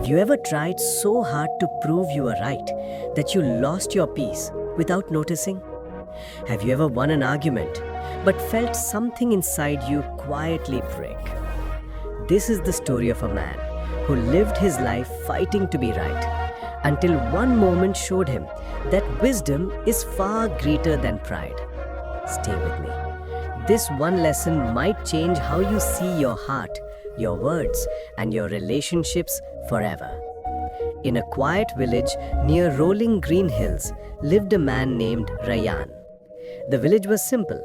you ever tried so hard to prove you were right that you lost your peace without noticing? Have you ever won an argument but felt something inside you quietly break? This is the story of a man who lived his life fighting to be right until one moment showed him that wisdom is far greater than pride. Stay with me. This one lesson might change how you see your heart, your words, and your relationships forever. In a quiet village near rolling green hills lived a man named Rayan. The village was simple: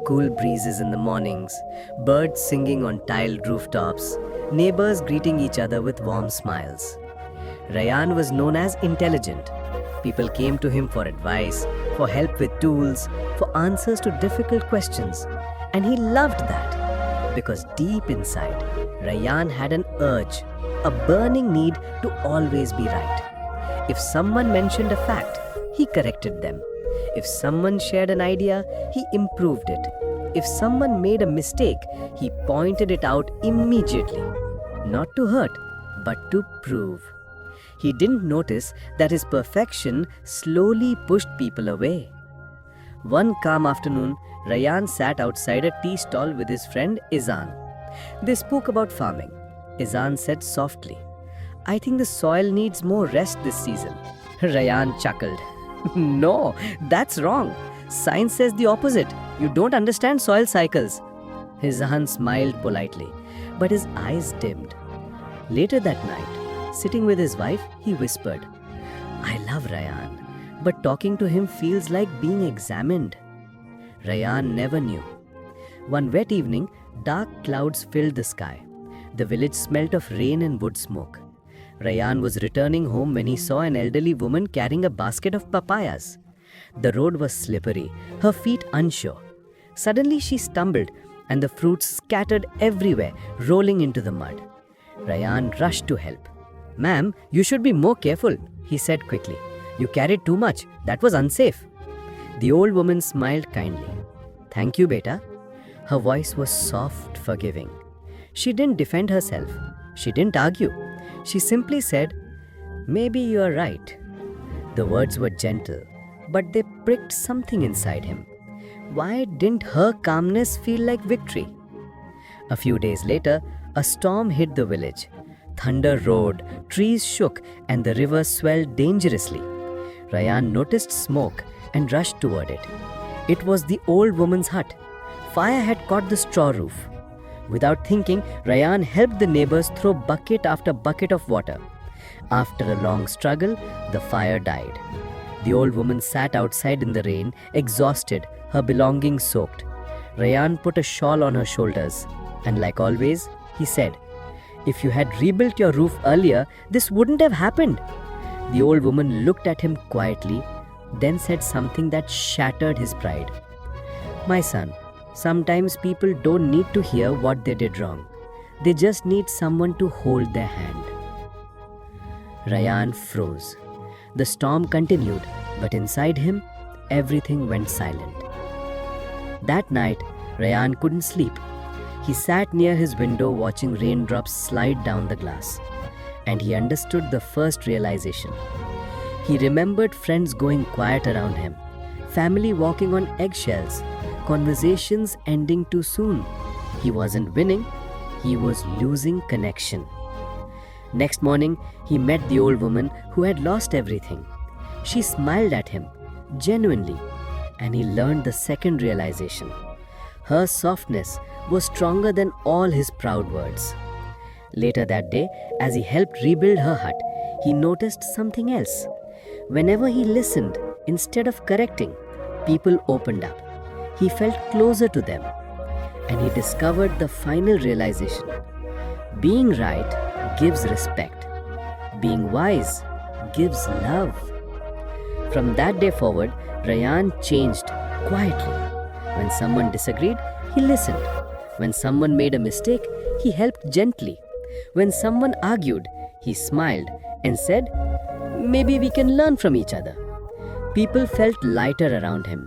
cool breezes in the mornings, birds singing on tiled rooftops, neighbors greeting each other with warm smiles. Rayan was known as intelligent. People came to him for advice, for help with tools, for answers to difficult questions. And he loved that because deep inside, Rayan had an urge, a burning need to always be right. If someone mentioned a fact, he corrected them. If someone shared an idea, he improved it. If someone made a mistake, he pointed it out immediately. Not to hurt, but to prove. He didn't notice that his perfection slowly pushed people away. One calm afternoon, Rayan sat outside a tea stall with his friend Izan. They spoke about farming. Izan said softly, "I think the soil needs more rest this season." Rayan chuckled. "No, that's wrong. Science says the opposite. You don't understand soil cycles." Izan smiled politely, but his eyes dimmed. Later that night, sitting with his wife, he whispered, "I love Rayan, but talking to him feels like being examined." Rayan never knew. One wet evening, dark clouds filled the sky. The village smelt of rain and wood smoke. Rayan was returning home when he saw an elderly woman carrying a basket of papayas. The road was slippery, her feet unsure. Suddenly she stumbled, and the fruits scattered everywhere, rolling into the mud. Rayan rushed to help. "Ma'am, you should be more careful," he said quickly. "You carried too much. That was unsafe." The old woman smiled kindly. "Thank you, beta." Her voice was soft, forgiving. She didn't defend herself. She didn't argue. She simply said, "Maybe you are right." The words were gentle, but they pricked something inside him. Why didn't her calmness feel like victory? A few days later, a storm hit the village. Thunder roared, trees shook, and the river swelled dangerously. Rayan noticed smoke and rushed toward it. It was the old woman's hut. Fire had caught the straw roof. Without thinking, Rayan helped the neighbors throw bucket after bucket of water. After a long struggle, the fire died. The old woman sat outside in the rain, exhausted, her belongings soaked. Rayan put a shawl on her shoulders, and like always, he said, "If you had rebuilt your roof earlier, this wouldn't have happened." The old woman looked at him quietly, then said something that shattered his pride. "My son, sometimes people don't need to hear what they did wrong. They just need someone to hold their hand." Rayan froze. The storm continued, but inside him, everything went silent. That night, Rayan couldn't sleep. He sat near his window watching raindrops slide down the glass, and he understood the first realization. He remembered friends going quiet around him, family walking on eggshells, conversations ending too soon. He wasn't winning, he was losing connection. Next morning, he met the old woman who had lost everything. She smiled at him, genuinely, and he learned the second realization. Her softness was stronger than all his proud words. Later that day, as he helped rebuild her hut, he noticed something else. Whenever he listened, instead of correcting, people opened up. He felt closer to them, and he discovered the final realization. Being right gives respect. Being wise gives love. From that day forward, Rayan changed quietly. When someone disagreed, he listened. When someone made a mistake, he helped gently. When someone argued, he smiled and said, "Maybe we can learn from each other." People felt lighter around him.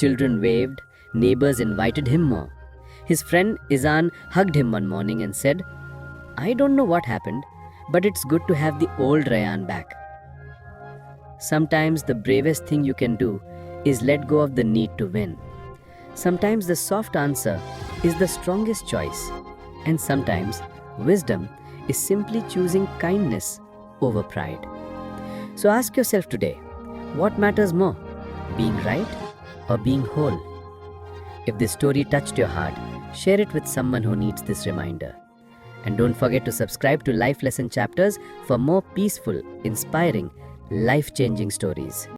Children waved, neighbors invited him more. His friend Izan hugged him one morning and said, "I don't know what happened, But it's good to have the old Ryan back. Sometimes the bravest thing you can do is let go of the need to win. Sometimes the soft answer is the strongest choice. And sometimes wisdom is simply choosing kindness over pride. So ask yourself today, what matters more, being right or being whole? If this story touched your heart, share it with someone who needs this reminder. And don't forget to subscribe to Life Lesson Chapters for more peaceful, inspiring, life-changing stories.